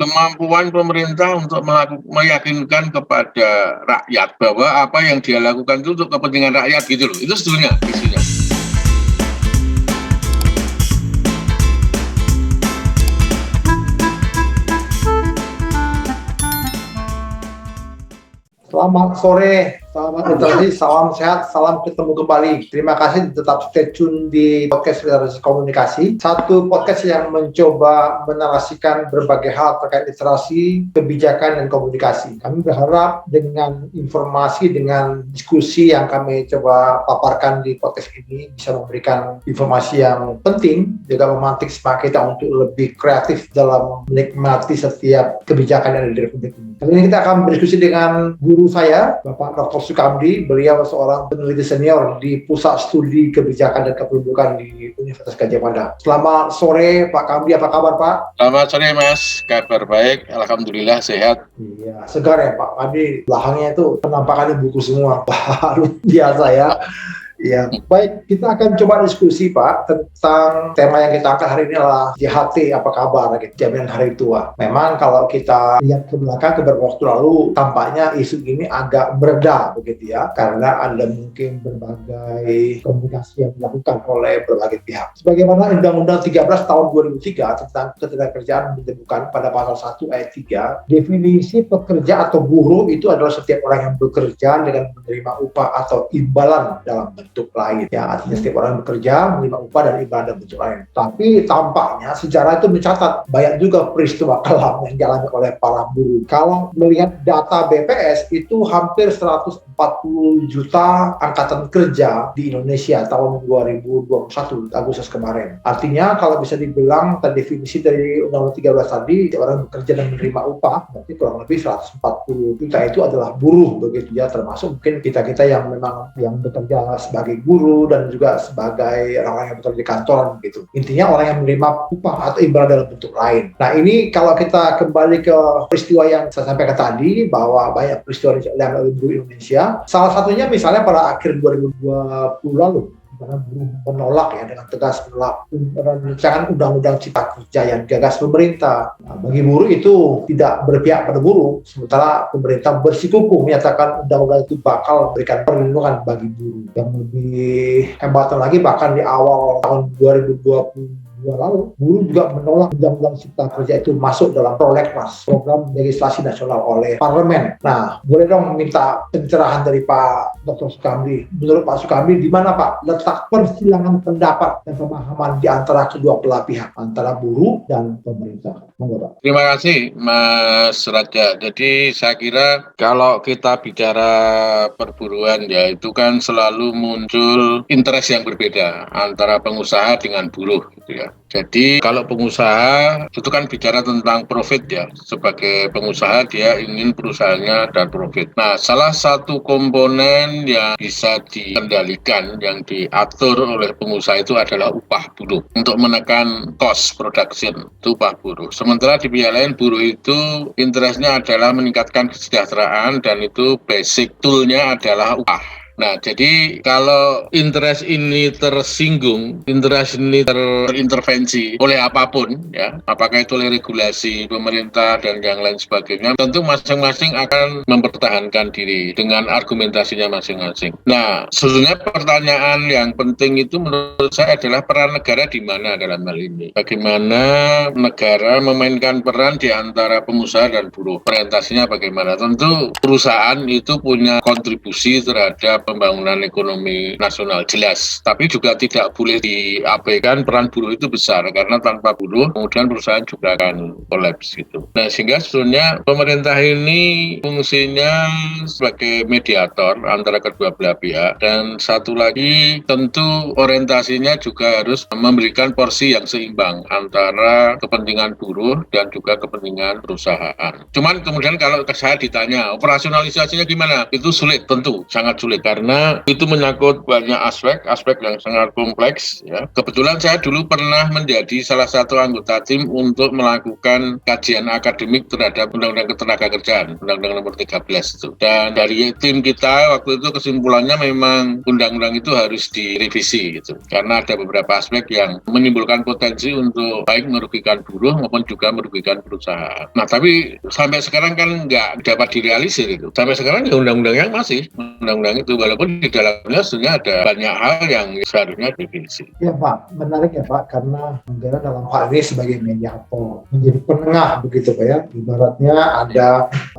kemampuan pemerintah untuk meyakinkan kepada rakyat bahwa apa yang dia lakukan itu untuk kepentingan rakyat gitu loh. Itu sebetulnya isunya. Selamat sore, selamat interaksi, salam sehat, salam ketemu kembali. Terima kasih tetap stay tune di podcast Literasi Komunikasi. Satu podcast yang mencoba menarasikan berbagai hal terkait literasi, kebijakan, dan komunikasi. Kami berharap dengan informasi, dengan diskusi yang kami coba paparkan di podcast ini bisa memberikan informasi yang penting, juga memantik semangat kita untuk lebih kreatif dalam menikmati setiap kebijakan yang ada di Republik ini. Kali ini kita akan berdiskusi dengan guru saya, Bapak Dr. Sukamdi. Beliau seorang peneliti senior di Pusat Studi Kebijakan dan Kependudukan di Universitas Gadjah Mada. Selamat sore Pak Kamdi, apa kabar Pak? Selamat sore Mas, kabar baik, alhamdulillah sehat. Iya, segar ya Pak Kamdi. Belakangnya itu penampakannya buku semua, luar biasa ya. Ya, baik, kita akan coba diskusi Pak tentang tema yang kita angkat hari ini adalah JHT, apa kabar, gitu, jaminan hari tua. Memang kalau kita lihat ke belakang, ke beberapa waktu lalu, tampaknya isu ini agak mereda begitu ya, karena ada mungkin berbagai komunikasi yang dilakukan oleh berbagai pihak. Sebagaimana Undang-Undang 13 tahun 2003 tentang ketenagakerjaan menyebutkan pada pasal 1 ayat 3, definisi pekerja atau buruh itu adalah setiap orang yang bekerja dengan menerima upah atau imbalan dalam bentuk lain. Ya, artinya setiap orang bekerja menerima upah dan imbalan dalam bentuk lain. Tapi tampaknya sejarah itu mencatat banyak juga peristiwa kelam yang dialami oleh para buruh. Kalau melihat data BPS itu hampir 140 juta angkatan kerja di Indonesia tahun 2021 Agustus kemarin. Artinya kalau bisa dibilang terdefinisi dari Undang-Undang 13 tadi, setiap orang bekerja dan menerima upah, berarti kurang lebih 140 juta itu adalah buruh begitu ya, termasuk mungkin kita-kita yang memang yang bekerja sebagai guru dan juga sebagai orang-orang yang bekerja di kantoran gitu. Intinya orang yang menerima upah atau imbalan dalam bentuk lain. Nah, ini kalau kita kembali ke peristiwa yang saya sampaikan tadi, bahwa banyak peristiwa yang dialami oleh buruh Indonesia. Salah satunya misalnya pada akhir 2020 lalu, karena buruh menolak ya, dengan tegas menolak rancangan Undang-Undang Cipta Kerja yang digagas pemerintah. Nah, bagi buruh itu tidak berpihak pada buruh, sementara pemerintah bersikukuh menyatakan undang-undang itu bakal memberikan perlindungan bagi buruh. Yang lebih hebatnya lagi, bahkan di awal tahun 2020 lalu, buruh juga menolak Undang-Undang Cipta Kerja itu masuk dalam prolegnas, program legislasi nasional oleh parlemen. Nah, boleh dong minta pencerahan dari Pak Dr. Sukamdi. Menurut Pak Sukamdi, di mana Pak letak persilangan pendapat dan pemahaman di antara kedua belah pihak, antara buruh dan pemerintah? Monggo Pak. Terima kasih Mas Raja. Jadi saya kira kalau kita bicara perburuan ya, itu kan selalu muncul interest yang berbeda antara pengusaha dengan buruh gitu ya. Jadi kalau pengusaha itu kan bicara tentang profit ya. Sebagai pengusaha dia ingin perusahaannya ada profit. Nah, salah satu komponen yang bisa dikendalikan, yang diatur oleh pengusaha itu adalah upah buruh. Untuk menekan cost production, itu upah buruh. Sementara di pihak lain, buruh itu interestnya adalah meningkatkan kesejahteraan, dan itu basic tool-nya adalah upah. Nah, jadi kalau interest ini tersinggung, interest ini terintervensi oleh apapun, ya, apakah itu oleh regulasi pemerintah dan yang lain sebagainya, tentu masing-masing akan mempertahankan diri dengan argumentasinya masing-masing. Nah, sebenarnya pertanyaan yang penting itu menurut saya adalah peran negara di mana dalam hal ini. Bagaimana negara memainkan peran di antara pengusaha dan buruh? Orientasinya bagaimana? Tentu perusahaan itu punya kontribusi terhadap pembangunan ekonomi nasional, jelas. Tapi juga tidak boleh diabaikan peran buruh itu besar, karena tanpa buruh kemudian perusahaan juga akan kolaps gitu. Nah, sehingga sebetulnya pemerintah ini fungsinya sebagai mediator antara kedua belah pihak, dan satu lagi tentu orientasinya juga harus memberikan porsi yang seimbang antara kepentingan buruh dan juga kepentingan perusahaan. Cuman kemudian kalau saya ditanya operasionalisasinya gimana, itu sulit, tentu sangat sulit, karena itu menyangkut banyak aspek yang sangat kompleks ya. Kebetulan saya dulu pernah menjadi salah satu anggota tim untuk melakukan kajian akademik terhadap Undang-Undang Ketenagakerjaan, Undang-Undang Nomor 13 itu. Dan dari tim kita waktu itu kesimpulannya memang undang-undang itu harus direvisi gitu. Karena ada beberapa aspek yang menimbulkan potensi untuk baik merugikan buruh maupun juga merugikan perusahaan. Nah, tapi sampai sekarang kan nggak dapat direalisir itu. Sampai sekarang ya undang-undangnya masih undang-undang itu, walaupun di dalamnya sebenarnya ada banyak hal yang seharusnya direvisi. Ya Pak, menarik ya Pak, karena negara dalam hal ini sebagai mediator, menjadi penengah begitu Pak ya. Ibaratnya ada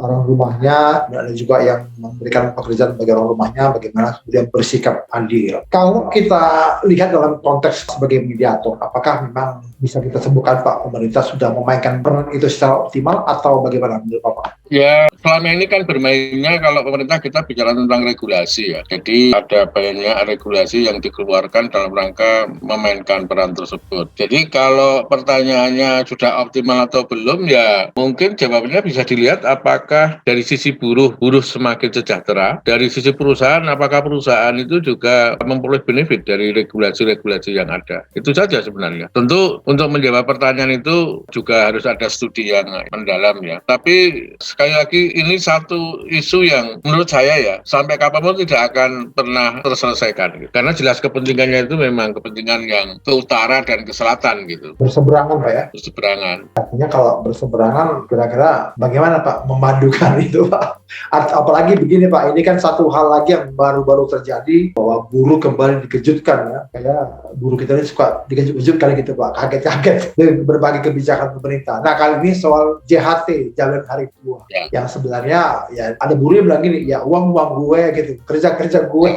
orang rumahnya, dan ada juga yang memberikan pekerjaan bagi orang rumahnya, bagaimana kemudian bersikap adil. Kalau kita lihat dalam konteks sebagai mediator, apakah memang bisa kita sebutkan Pak, pemerintah sudah memainkan peran itu secara optimal atau bagaimana menurut Bapak? Ya, selama ini kan bermainnya kalau pemerintah kita bicara tentang regulasi ya. Jadi ada banyak regulasi yang dikeluarkan dalam rangka memainkan peran tersebut. Jadi kalau pertanyaannya sudah optimal atau belum, ya mungkin jawabannya bisa dilihat apakah dari sisi buruh semakin sejahtera. Dari sisi perusahaan, apakah perusahaan itu juga memperoleh benefit dari regulasi-regulasi yang ada. Itu saja sebenarnya. Tentu untuk menjawab pertanyaan itu juga harus ada studi yang mendalam ya. Tapi sekali lagi ini satu isu yang menurut saya ya sampai kapanpun tidak akan pernah terselesaikan gitu. Karena jelas kepentingannya itu memang kepentingan yang ke utara dan ke selatan gitu. Berseberangan Pak ya? Berseberangan. Artinya kalau berseberangan kira-kira bagaimana Pak memadukan itu Pak? Apalagi begini Pak, ini kan satu hal lagi yang baru-baru terjadi bahwa buruh kembali dikejutkan ya. Kayak buruh kita ini suka dikejut-kejutkan gitu Pak, kaget-kaget dari berbagai kebijakan pemerintah. Nah kali ini soal JHT, Jaminan Hari Tua. Ya. Yang sebenarnya ya ada buruh yang bilang gini, ya uang gue gitu, kerja gue,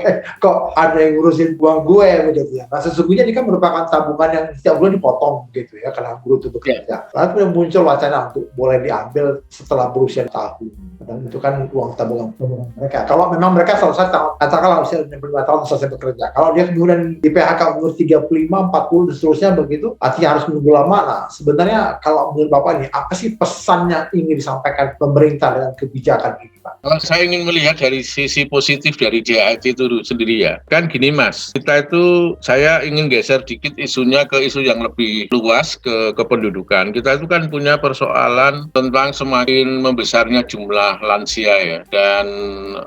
kok ada yang ngurusin uang gue begitu ya. Nah sesungguhnya ini kan merupakan tabungan yang setiap bulan dipotong gitu ya karena buruh itu bekerja. Lalu muncul wacana untuk boleh diambil setelah berusia tahun. Dan itu kan uang tabungan mereka. Kalau memang mereka selesai katakanlah usia 65 tahun selesai bekerja. Kalau dia kemudian di PHK umur 35, 40 dan seterusnya begitu, artinya harus menunggu lama. Nah, sebenarnya kalau menurut Bapak ini apa sih pesan yang ingin disampaikan pemerintah dengan kebijakan ini, Pak? Kalau saya ingin melihat dari sisi positif dari JHT itu sendiri ya, kan gini Mas, kita itu saya ingin geser dikit isunya ke isu yang lebih luas ke kependudukan. Kita itu kan punya persoalan tentang semakin membesarnya jumlah lansia ya, dan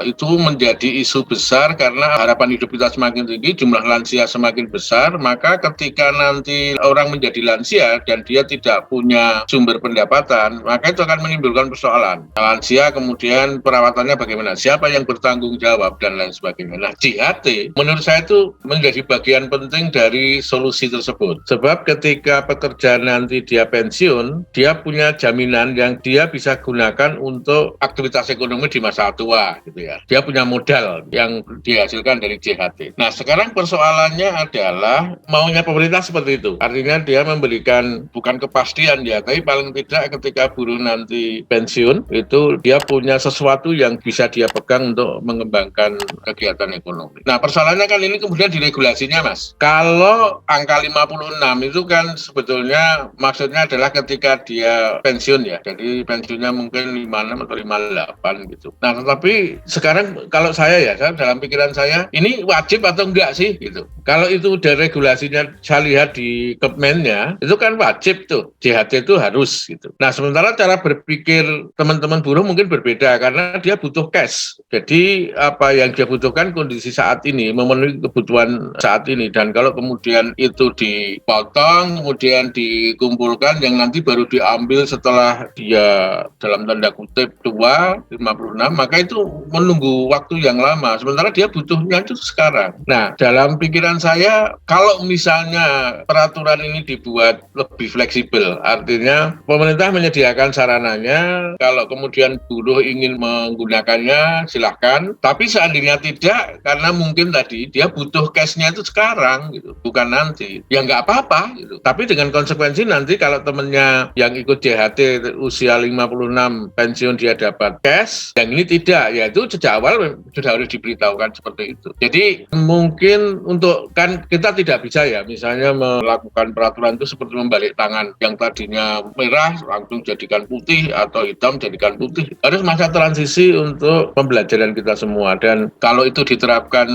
itu menjadi isu besar karena harapan hidup kita semakin tinggi, jumlah lansia semakin besar, maka ketika nanti orang menjadi lansia dan dia tidak punya sumber pendapatan, maka itu akan menimbulkan persoalan. Lansia kemudian perawatannya bagaimana, siapa yang bertanggung jawab dan lain sebagainya. Nah, JHT menurut saya itu menjadi bagian penting dari solusi tersebut. Sebab ketika pekerja nanti dia pensiun, dia punya jaminan yang dia bisa gunakan untuk aktivitas ekonomi di masa tua gitu ya. Dia punya modal yang dihasilkan dari JHT. Nah, sekarang persoalannya adalah maunya pemerintah seperti itu. Artinya dia memberikan bukan kepastian ya, tapi paling tidak ketika buruh nanti pensiun itu dia punya sesuatu yang bisa dia pegang untuk mengembangkan kegiatan ekonomi. Nah, persoalannya kan ini kemudian diregulasinya Mas. Kalau angka 56 itu kan sebetulnya maksudnya adalah ketika dia pensiun ya. Jadi pensiunnya mungkin 56 atau 58 gitu. Nah, tetapi sekarang kalau saya dalam pikiran saya ini wajib atau enggak sih gitu. Kalau itu udah regulasinya saya lihat di Kepmennya itu kan wajib tuh. JHT itu harus gitu. Nah, sementara cara berpikir teman-teman buruh mungkin berbeda karena dia butuh cash. Jadi apa yang dia butuhkan kondisi saat ini, memenuhi kebutuhan saat ini. Dan kalau kemudian itu dipotong, kemudian dikumpulkan yang nanti baru diambil setelah dia dalam tanda kutip tua, 56, maka itu menunggu waktu yang lama. Sementara dia butuhnya itu sekarang. Nah, dalam pikiran saya, kalau misalnya peraturan ini dibuat lebih fleksibel, artinya pemerintah menyediakan sarananya, kalau kemudian buruh ingin menggunakannya silahkan, tapi seandainya tidak karena mungkin tadi dia butuh cash-nya itu sekarang gitu, bukan nanti, ya nggak apa-apa gitu. Tapi dengan konsekuensi nanti kalau temennya yang ikut JHT usia 56 pensiun dia dapat dapat cash, yang ini tidak, ya itu sejak awal sudah harus diberitahukan seperti itu. Jadi mungkin untuk, kan kita tidak bisa ya misalnya melakukan peraturan itu seperti membalik tangan, yang tadinya merah langsung jadikan putih atau hitam jadikan putih. Harus masa transisi untuk pembelajaran kita semua, dan kalau itu diterapkan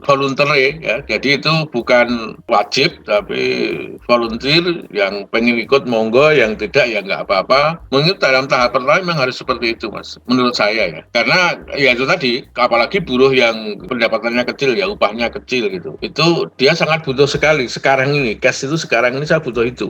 voluntary ya, jadi itu bukan wajib tapi volunteer, yang pengen ikut monggo, yang tidak ya nggak apa-apa. Mungkin dalam tahap pertama memang harus seperti itu Mas, menurut saya ya, karena ya itu tadi, apalagi buruh yang pendapatannya kecil ya, upahnya kecil gitu, itu dia sangat butuh sekali sekarang ini, cash itu sekarang ini saya butuh itu.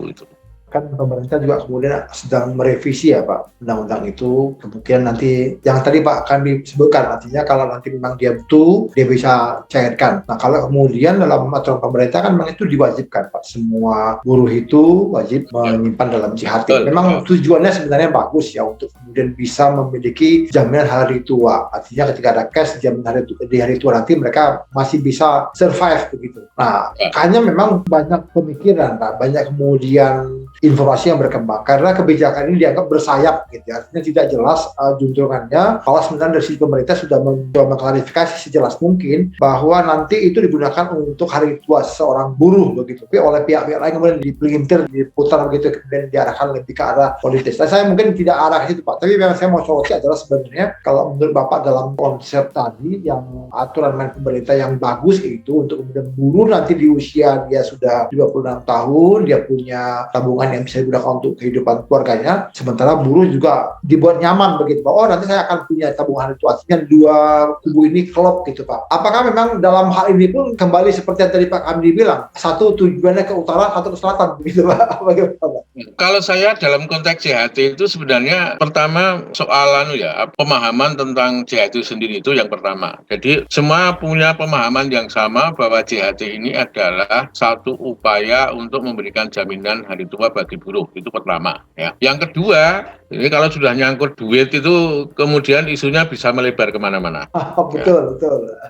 Kan pemerintah juga kemudian sedang merevisi ya Pak undang-undang itu, kemudian nanti yang tadi Pak kan disebutkan, artinya kalau nanti memang dia butuh dia bisa cairkan. Nah kalau kemudian dalam aturan pemerintah kan memang itu diwajibkan Pak, semua buruh itu wajib menyimpan dalam JHT. Memang tujuannya sebenarnya bagus ya, untuk kemudian bisa memiliki jaminan hari tua, artinya ketika ada cash jaminan di hari tua nanti mereka masih bisa survive begitu. Nah hanya memang banyak pemikiran Pak, banyak kemudian informasi yang berkembang karena kebijakan ini dianggap bersayap gitu ya, artinya tidak jelas juntrungannya. Kalau sebenarnya dari sisi pemerintah sudah mengklarifikasi sejelas mungkin bahwa nanti itu digunakan untuk hari tua seorang buruh begitu, tapi oleh pihak-pihak lain kemudian dipelintir, diputar begitu, kemudian diarahkan lebih ke arah politis. Nah, saya mungkin tidak arah ke situ Pak, tapi yang saya mau soroti adalah sebenarnya kalau menurut Bapak dalam konsep tadi yang aturan main pemerintah yang bagus itu untuk kemudian buruh nanti di usia dia sudah 26 tahun dia punya tabungan yang bisa digunakan untuk kehidupan keluarganya, sementara buruh juga dibuat nyaman begitu Pak. Oh nanti saya akan punya tabungan itu, artinya dua kubu ini klop gitu Pak. Apakah memang dalam hal ini pun kembali seperti yang tadi Pak Hamdi bilang, satu tujuannya ke utara, satu ke selatan begitu Pak? Bagaimana Pak? Kalau saya dalam konteks JHT itu sebenarnya pertama soalan ya, pemahaman tentang JHT sendiri itu yang pertama. Jadi semua punya pemahaman yang sama bahwa JHT ini adalah satu upaya untuk memberikan jaminan hari tua bagi buruh, itu pertama ya. Yang kedua, ini kalau sudah nyangkut duit itu kemudian isunya bisa melebar kemana-mana. Betul.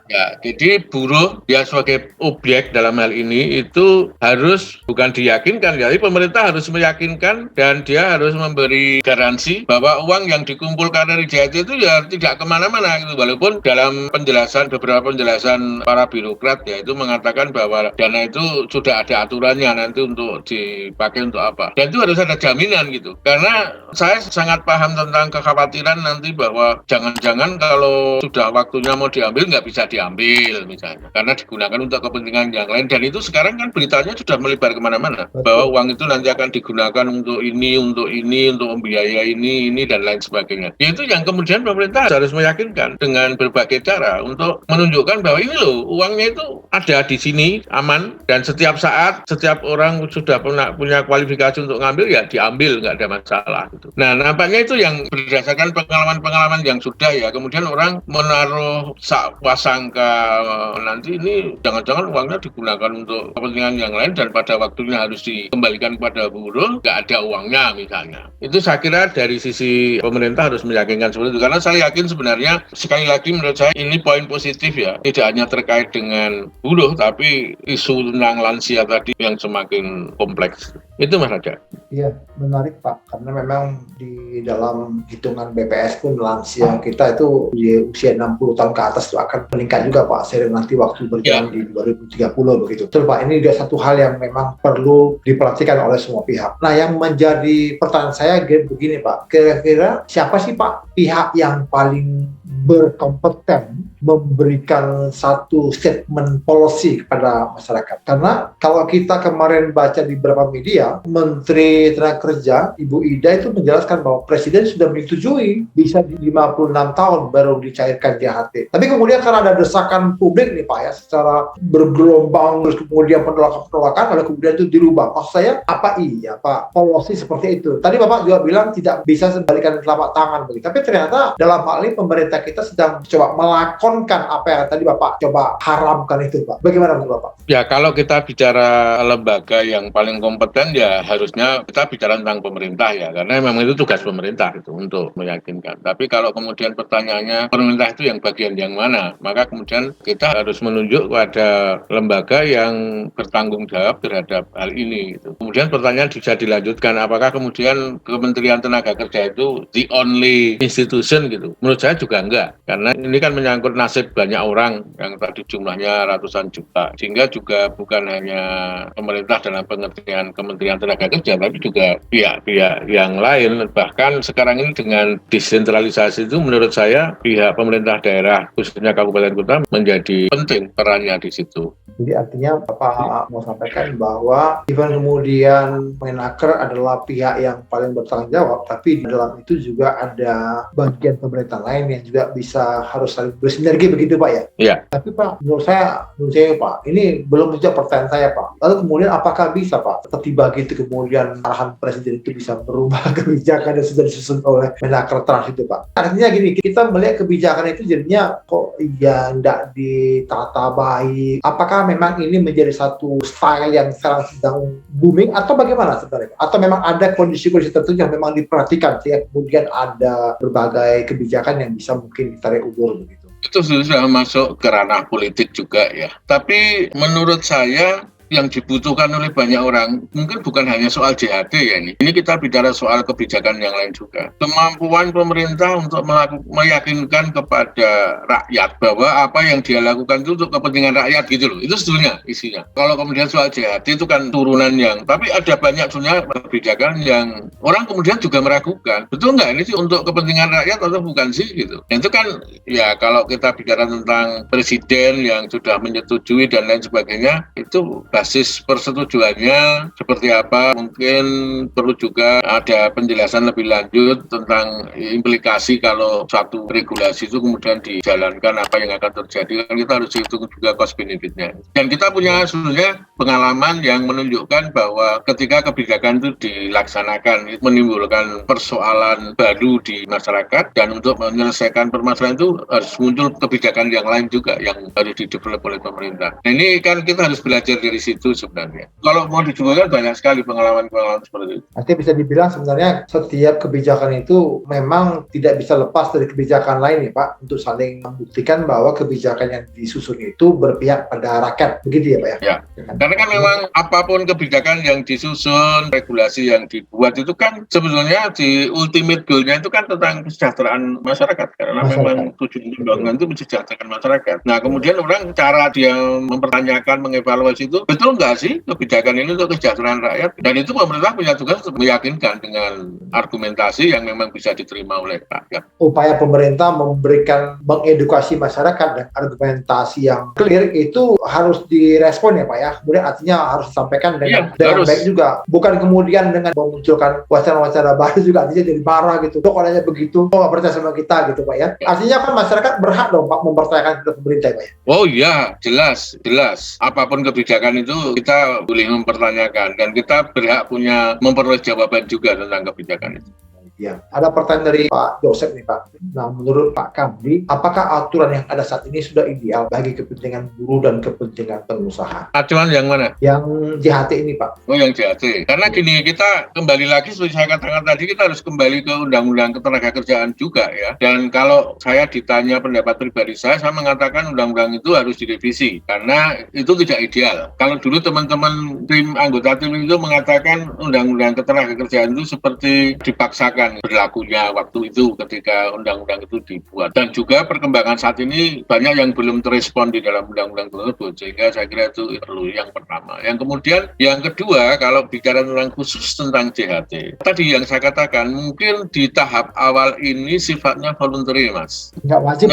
Ya, jadi buruh ya sebagai objek dalam hal ini itu harus bukan diyakinkan, jadi pemerintah harus meyakinkan dan dia harus memberi garansi bahwa uang yang dikumpulkan dari JHT itu ya tidak kemana-mana gitu. Walaupun dalam beberapa penjelasan para birokrat ya itu mengatakan bahwa dana itu sudah ada aturannya nanti untuk dipakai untuk apa. Dan itu harus ada jaminan gitu. Karena saya sangat paham tentang kekhawatiran nanti bahwa jangan-jangan kalau sudah waktunya mau diambil nggak bisa diambil misalnya. Karena digunakan untuk kepentingan yang lain. Dan itu sekarang kan beritanya sudah melebar kemana-mana. Bahwa uang itu nanti akan digunakan untuk ini, untuk membiayai ini, dan lain sebagainya. Itu yang kemudian pemerintah harus meyakinkan dengan berbagai cara untuk menunjukkan bahwa ini loh, uangnya itu ada di sini, aman, dan setiap saat, setiap orang sudah punya kualifikasi untuk ngambil, ya diambil, nggak ada masalah. Gitu. Nah, nampaknya itu yang berdasarkan pengalaman-pengalaman yang sudah ya, kemudian orang menaruh prasangka nanti ini jangan-jangan uangnya digunakan untuk kepentingan yang lain dan pada waktunya harus dikembalikan kepada buruh, nggak ada uangnya misalnya. Itu saya kira dari sisi pemerintah harus meyakinkan seperti itu, karena saya yakin sebenarnya sekali lagi menurut saya ini poin positif ya, tidak hanya terkait dengan buruh tapi isu tentang lansia tadi yang semakin kompleks. Itu Mas Raja. Iya, menarik Pak, karena memang di dalam hitungan BPS pun lansia kita itu di usia 60 tahun ke atas itu akan meningkat juga Pak, seiring nanti waktu berjalan di 2030 begitu. Betul Pak, ini juga satu hal yang memang perlu diperhatikan oleh semua pihak. Nah, yang menjadi pertanyaan saya begini Pak, kira-kira siapa sih Pak pihak yang paling berkompeten memberikan satu statement policy kepada masyarakat? Karena kalau kita kemarin baca di beberapa media, Menteri Tenaga Kerja Ibu Ida itu menjelaskan bahwa Presiden sudah menyetujui bisa di 56 tahun baru dicairkan JHT. Tapi kemudian karena ada desakan publik nih Pak ya, secara bergelombang terus kemudian penolakan lalu kemudian itu dirubah. Maksud saya apa iya Pak policy seperti itu? Tadi Bapak juga bilang tidak bisa sebalikan telapak tangan begitu. Tapi ternyata dalam hal ini pemerintah kita sedang coba melakonkan apa yang tadi Bapak coba haramkan itu Pak. Bagaimana menurut Bapak? Ya kalau kita bicara lembaga yang paling kompeten ya harusnya kita bicara tentang pemerintah ya, karena memang itu tugas pemerintah itu untuk meyakinkan. Tapi kalau kemudian pertanyaannya pemerintah itu yang bagian yang mana, maka kemudian kita harus menunjuk pada lembaga yang bertanggung jawab terhadap hal ini. Gitu. Kemudian pertanyaan bisa dilanjutkan, apakah kemudian Kementerian Tenaga Kerja itu the only institution gitu? Menurut saya juga enggak, karena ini kan menyangkut nasib banyak orang yang tadi jumlahnya ratusan juta, sehingga juga bukan hanya pemerintah dalam pengertian Kementerian Tenaga Kerja, tapi juga pihak-pihak yang lain. Bahkan sekarang ini dengan desentralisasi itu menurut saya pihak pemerintah daerah, khususnya kabupaten kota, menjadi penting perannya di situ. Jadi artinya Bapak mau sampaikan bahwa even kemudian Menaker adalah pihak yang paling bertanggung jawab, tapi di dalam itu juga ada bagian pemerintah lain yang juga bisa harus saling bersinergi begitu Pak ya? Iya. Tapi Pak, menurut saya Pak, ini belum menjawab pertanyaan saya Pak. Lalu kemudian apakah bisa Pak, ketiba gitu kemudian arahan Presiden itu bisa merubah kebijakan yang sudah disusun oleh Menaker Trans itu Pak? Artinya gini, kita melihat kebijakan itu jadinya kok ya tidak ditata baik. Apakah memang ini menjadi satu style yang sekarang sedang booming atau bagaimana sebenarnya? Atau memang ada kondisi-kondisi tertentu yang memang diperhatikan sehingga kemudian ada berbagai kebijakan yang bisa mungkin ditarik ulur begitu? Itu sudah masuk ke ranah politik juga ya. Tapi menurut saya yang dibutuhkan oleh banyak orang mungkin bukan hanya soal JHT ya ini. Ini kita bicara soal kebijakan yang lain juga. Kemampuan pemerintah untuk meyakinkan kepada rakyat bahwa apa yang dia lakukan itu untuk kepentingan rakyat gitu loh. Itu sebetulnya isinya. Kalau kemudian soal JHT itu kan turunan yang, tapi ada banyak sebenarnya kebijakan yang orang kemudian juga meragukan. Betul nggak ini sih untuk kepentingan rakyat atau bukan sih gitu. Dan itu kan ya kalau kita bicara tentang presiden yang sudah menyetujui dan lain sebagainya, itu basis persetujuannya seperti apa, mungkin perlu juga ada penjelasan lebih lanjut tentang implikasi kalau satu regulasi itu kemudian dijalankan apa yang akan terjadi. Kan kita harus hitung juga cost benefitnya. Dan kita punya sebenarnya pengalaman yang menunjukkan bahwa ketika kebijakan itu dilaksanakan menimbulkan persoalan baru di masyarakat, dan untuk menyelesaikan permasalahan itu harus muncul kebijakan yang lain juga yang harus didevelop oleh pemerintah. Nah, ini kan kita harus belajar dari situ sebenarnya. Kalau mau dicoba banyak sekali pengalaman-pengalaman seperti itu. Artinya bisa dibilang sebenarnya setiap kebijakan itu memang tidak bisa lepas dari kebijakan lain ya Pak, untuk saling membuktikan bahwa kebijakan yang disusun itu berpihak pada rakyat. Begitu ya Pak ya? Ya. Karena kan memang apapun kebijakan yang disusun, regulasi yang dibuat itu kan sebetulnya di ultimate goal-nya itu kan tentang kesejahteraan masyarakat. Karena memang tujuan pembangunan itu mensejahterakan masyarakat. Nah, kemudian orang cara dia mempertanyakan, mengevaluasi itu betul nggak sih kebijakan ini untuk kesejahteraan rakyat? Dan itu pemerintah punya tugas untuk meyakinkan dengan argumentasi yang memang bisa diterima oleh rakyat. Upaya pemerintah mengedukasi masyarakat dan argumentasi yang clear itu harus direspon ya Pak ya. Kemudian artinya harus disampaikan dengan baik juga. Bukan kemudian dengan memunculkan wacana-wacana baru juga artinya jadi marah gitu. Kok orangnya begitu? Kok nggak percaya sama kita gitu Pak ya. Artinya kan masyarakat berhak dong Pak mempercayakan ke pemerintah Pak ya. Oh iya, jelas. Apapun kebijakan itu kita boleh mempertanyakan dan kita berhak punya memperoleh jawaban juga tentang kebijakan itu. Ya, ada pertanyaan dari Pak Joseph nih Pak. Nah, menurut Pak Kamdi, apakah aturan yang ada saat ini sudah ideal bagi kepentingan buruh dan kepentingan pengusaha? Aturan yang mana? Yang JHT ini Pak. Oh, yang JHT. Karena gini, kita kembali lagi seperti saya katakan tadi, kita harus kembali ke Undang-Undang Ketenagakerjaan juga ya. Dan kalau saya ditanya pendapat pribadi saya mengatakan undang-undang itu harus direvisi karena itu tidak ideal. Kalau dulu teman-teman tim anggota tim itu mengatakan Undang-Undang Ketenagakerjaan itu seperti dipaksakan berlakunya waktu itu ketika undang-undang itu dibuat, dan juga perkembangan saat ini banyak yang belum terrespon di dalam undang-undang tersebut, sehingga saya kira itu perlu yang pertama. Yang kemudian yang kedua, kalau bicara tentang khusus tentang JHT tadi yang saya katakan, mungkin di tahap awal ini sifatnya voluntary Mas. Nggak wajib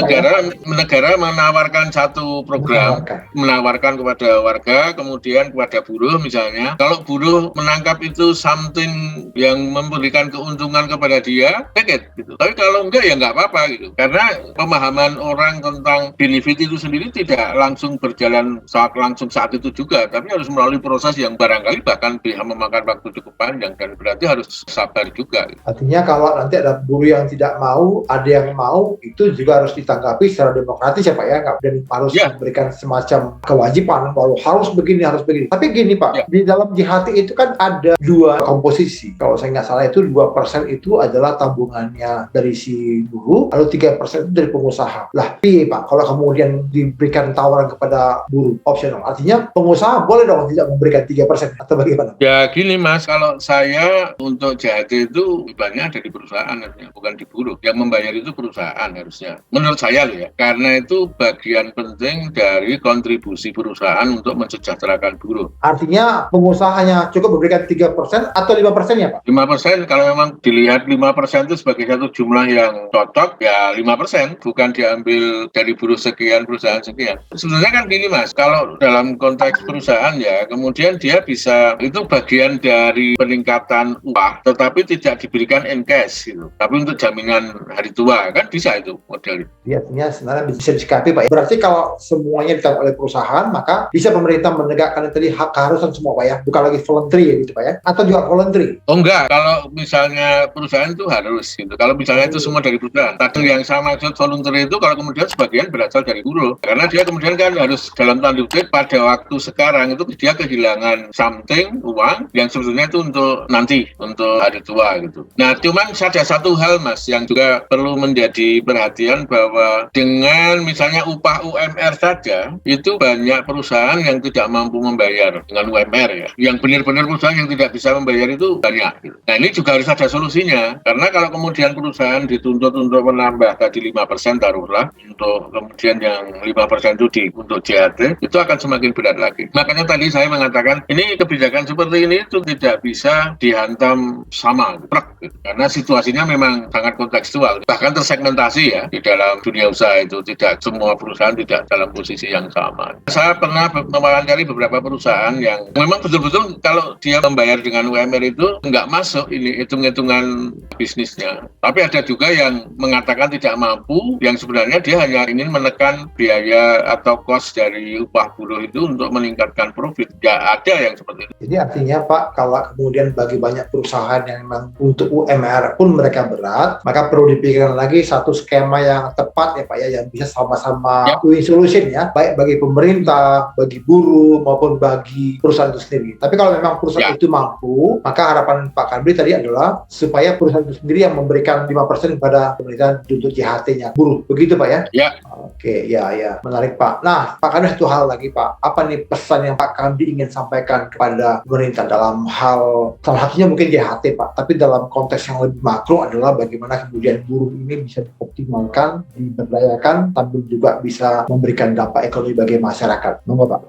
negara menawarkan satu program, menawarkan kepada warga, kemudian kepada buruh misalnya. Kalau buruh menangkap itu something yang memberikan keuntungan kepada kepada dia, take it gitu. Tapi kalau enggak ya nggak apa-apa gitu. Karena pemahaman orang tentang benefit itu sendiri tidak langsung berjalan langsung saat itu juga, tapi harus melalui proses yang barangkali bahkan bisa memakan waktu cukup panjang, dan berarti harus sabar juga. Artinya kalau nanti ada buruh yang tidak mau, ada yang mau, itu juga harus ditanggapi secara demokratis ya Pak ya, dan harus memberikan semacam kewajiban bahwa harus begini. Tapi gini Pak, di dalam JHT itu kan ada dua komposisi. Kalau saya nggak salah itu 2% itu adalah tabungannya dari si buruh, lalu 3% itu dari pengusaha. Lah, Pak, kalau kemudian diberikan tawaran kepada buruh opsional, artinya pengusaha boleh dong tidak memberikan 3% atau bagaimana? Ya gini Mas, kalau saya untuk JHT itu bebannya ada di perusahaan, bukan di buruh. Yang membayar itu perusahaan harusnya. Menurut saya loh ya, karena itu bagian penting dari kontribusi perusahaan untuk mensejahterakan buruh. Artinya pengusahanya cukup memberikan 3% atau 5% ya Pak? 5%, kalau memang dilihat 5% itu sebagai satu jumlah yang cocok, ya 5%, bukan diambil dari buruh sekian, perusahaan sekian. Sebenarnya kan gini Mas, kalau dalam konteks perusahaan ya, kemudian dia bisa, itu bagian dari peningkatan upah, tetapi tidak diberikan in cash gitu. Tapi untuk jaminan hari tua, kan bisa itu model itu. Ya, artinya sebenarnya bisa disikapi Pak. Berarti kalau semuanya ditanggung oleh perusahaan, maka bisa pemerintah menegakkan tadi hak keharusan semua Pak ya, bukan lagi voluntary ya gitu Pak ya, atau juga voluntary? Oh enggak, kalau misalnya perusahaan itu harus gitu. Kalau misalnya itu semua dari perusahaan. Tadi yang sama maksud voluntary itu kalau kemudian sebagian berasal dari buruh, karena dia kemudian kan harus dalam tanda kutip pada waktu sekarang itu dia kehilangan something, uang yang sebetulnya itu untuk nanti, untuk hari tua gitu. Nah cuman ada satu hal Mas yang juga perlu menjadi perhatian, bahwa dengan misalnya upah UMR saja itu banyak perusahaan yang tidak mampu membayar dengan UMR ya. Yang benar-benar perusahaan yang tidak bisa membayar itu banyak gitu. Nah ini juga harus ada solusinya, karena kalau kemudian perusahaan dituntut untuk menambah tadi 5% taruhlah, untuk kemudian yang 5% itu untuk JHT, itu akan semakin berat lagi. Makanya tadi saya mengatakan ini kebijakan seperti ini itu tidak bisa dihantam sama gitu. Karena situasinya memang sangat kontekstual, bahkan tersegmentasi ya di dalam dunia usaha itu, tidak semua perusahaan tidak dalam posisi yang sama. Saya pernah mewawancari beberapa perusahaan yang memang betul-betul kalau dia membayar dengan UMR itu nggak masuk ini hitung-hitungan bisnisnya. Tapi ada juga yang mengatakan tidak mampu, yang sebenarnya dia hanya ingin menekan biaya atau cost dari upah buruh itu untuk meningkatkan profit. Ya ada yang seperti itu. Jadi artinya Pak, kalau kemudian bagi banyak perusahaan yang memang untuk UMR pun mereka berat, maka perlu dipikirkan lagi satu skema yang tepat ya Pak ya, yang bisa sama-sama win solution ya, baik bagi pemerintah, bagi buruh maupun bagi perusahaan itu sendiri. Tapi kalau memang perusahaan itu mampu, maka harapan Pak Kamdi tadi adalah supaya perusahaan itu sendiri yang memberikan 5% kepada pemerintah untuk JHT-nya buruh. Begitu Pak ya? Ya. Oke, ya. Menarik Pak. Nah, Pak Kamdi satu hal lagi Pak. Apa nih pesan yang Pak Kamdi ingin sampaikan kepada pemerintah dalam hal, salah satunya mungkin JHT Pak, tapi dalam konteks yang lebih makro adalah bagaimana kemudian buruh ini bisa dioptimalkan, diberdayakan, tapi juga bisa memberikan dampak ekonomi bagi masyarakat. Monggo Pak.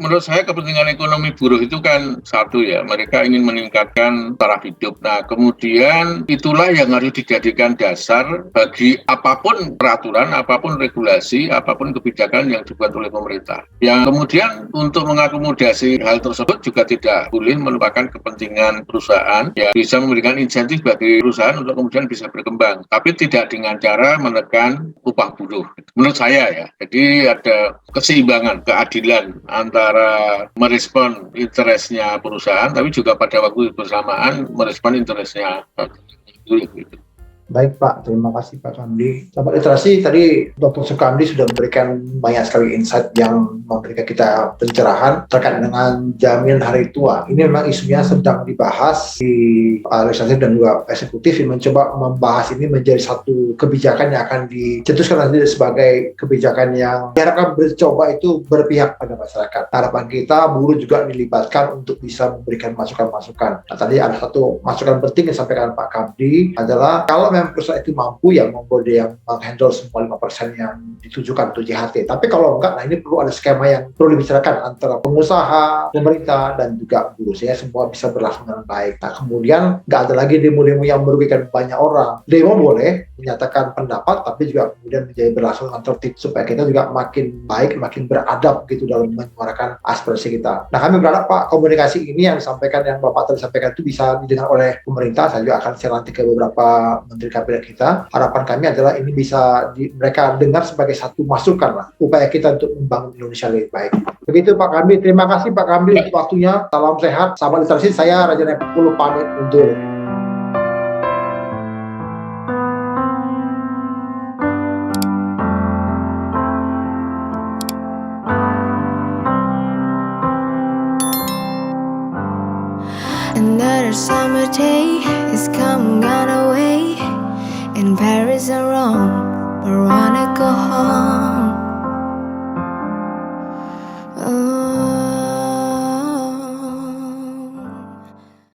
Menurut saya kepentingan ekonomi buruh itu kan satu ya, mereka ingin meningkatkan taraf hidup. Nah kemudian itulah yang harus dijadikan dasar bagi apapun peraturan, apapun regulasi, apapun kebijakan yang dibuat oleh pemerintah. Yang kemudian untuk mengakomodasi hal tersebut juga tidak boleh melupakan kepentingan perusahaan, ya bisa memberikan insentif bagi perusahaan untuk kemudian bisa berkembang, tapi tidak dengan cara menekan upah buruh. Menurut saya ya, jadi ada keseimbangan, keadilan antara merespon interestnya perusahaan, tapi juga pada waktu bersamaan merespon interestnya buruh gitu. Baik Pak, terima kasih Pak Kamdi. Sahabat literasi, tadi Dr. Sukamdi sudah memberikan banyak sekali insight yang memberikan kita pencerahan terkait dengan jaminan hari tua. Ini memang isunya sedang dibahas di legislatif dan juga eksekutif yang mencoba membahas ini menjadi satu kebijakan yang akan dicetuskan nanti sebagai kebijakan yang diharapkan mencoba itu berpihak pada masyarakat. Harapan kita buruh juga dilibatkan untuk bisa memberikan masukan-masukan. Nah, tadi ada satu masukan penting yang disampaikan Pak Kamdi adalah kalau memang memang perusahaan itu mampu ya membuat dia yang menghandle semua 5% yang ditujukan untuk JHT. Tapi kalau enggak, nah ini perlu ada skema yang perlu dibicarakan antara pengusaha, pemerintah, dan juga buruh, sehingga semua bisa berlangsung dengan baik. Nah kemudian nggak ada lagi demo-demo yang merugikan banyak orang. Demo boleh menyatakan pendapat, tapi juga kemudian menjadi berlangsung dengan tertib supaya kita juga makin baik, makin beradab gitu dalam menyuarakan aspirasi kita. Nah kami berharap Pak, komunikasi ini yang disampaikan, yang Bapak tadi sampaikan itu bisa didengar oleh pemerintah. Saya juga akan share nanti ke beberapa menteri kabinet kita. Harapan kami adalah ini bisa mereka dengar sebagai satu masukan lah, upaya kita untuk membangun Indonesia lebih baik. Begitu Pak Kambi, terima kasih Pak Kambi untuk waktunya. Salam sehat, sahabat literasi. Saya Raja Nepal pamit undur. Another summer day is coming on our way, and Paris are wrong, but I wanna go home.